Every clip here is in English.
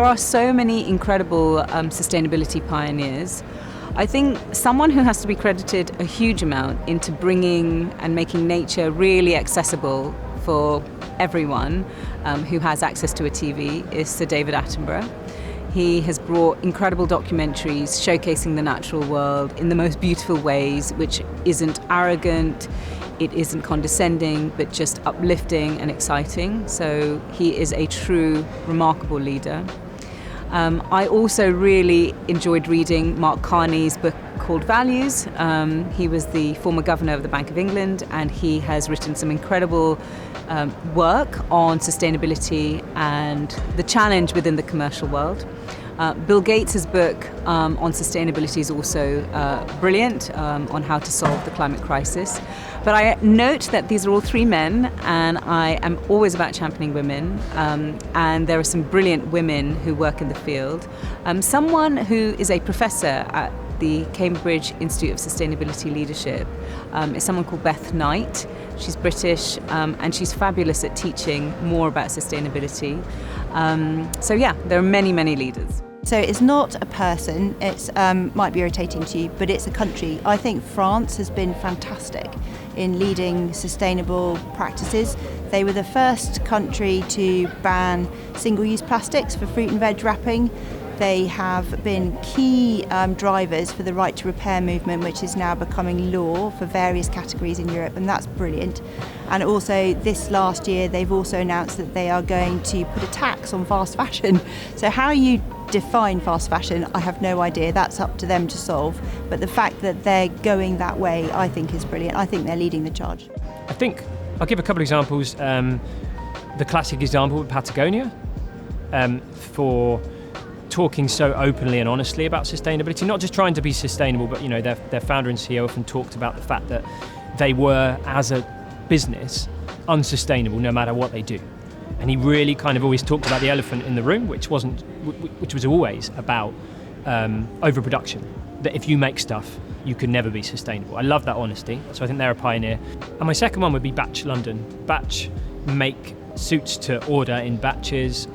are so many incredible sustainability pioneers. I think someone who has to be credited a huge amount into bringing and making nature really accessible for everyone who has access to a TV is Sir David Attenborough. He has brought incredible documentaries showcasing the natural world in the most beautiful ways, which isn't arrogant, it isn't condescending, but just uplifting and exciting. So he is a true, remarkable leader. I also really enjoyed reading Mark Carney's book called Values. He was the former governor of the Bank of England, and he has written some incredible work on sustainability and the challenge within the commercial world. Bill Gates' book on sustainability is also brilliant on how to solve the climate crisis. But I note that these are all three men, and I am always about championing women. And there are some brilliant women who work in the field. Someone who is a professor at the Cambridge Institute of Sustainability Leadership is someone called Beth Knight. She's British, and she's fabulous at teaching more about sustainability. So yeah, there are many, many leaders. So it's not a person, it's might be irritating to you, but it's a country. I think France has been fantastic in leading sustainable practices. They were the first country to ban single-use plastics for fruit and veg wrapping. They have been key drivers for the right to repair movement, which is now becoming law for various categories in Europe, and that's brilliant. And also this last year they've also announced that they are going to put a tax on fast fashion. So how you define fast fashion, I have no idea. That's up to them to solve. But the fact that they're going that way, I think is brilliant. I think they're leading the charge. I think I'll give a couple of examples. The classic example with Patagonia, for talking so openly and honestly about sustainability, not just trying to be sustainable, but their founder and CEO often talked about the fact that they were, as a business, unsustainable no matter what they do. And he really kind of always talked about the elephant in the room, which was always about overproduction. That if you make stuff, you can never be sustainable. I love that honesty, so I think they're a pioneer. And my second one would be Batch London. Batch make suits to order in batches,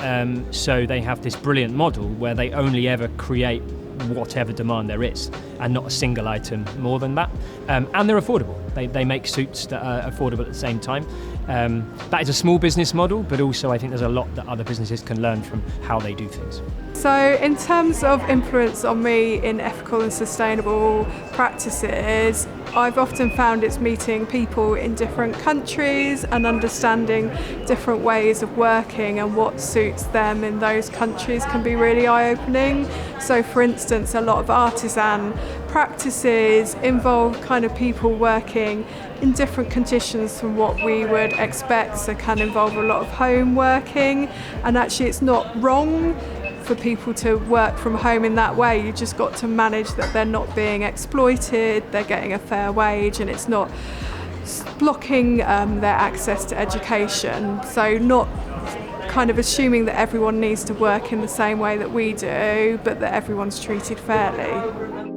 so they have this brilliant model where they only ever create whatever demand there is, and not a single item more than that. And they're affordable. They make suits that are affordable at the same time. That is a small business model, but also I think there's a lot that other businesses can learn from how they do things. So in terms of influence on me in ethical and sustainable practices, I've often found it's meeting people in different countries and understanding different ways of working and what suits them in those countries can be really eye-opening. So for instance, a lot of artisan practices involve kind of people working in different conditions from what we would expect, so can involve a lot of home working, and actually it's not wrong for people to work from home in that way. You just got to manage that they're not being exploited, they're getting a fair wage, and it's not blocking their access to education. So not kind of assuming that everyone needs to work in the same way that we do, but that everyone's treated fairly.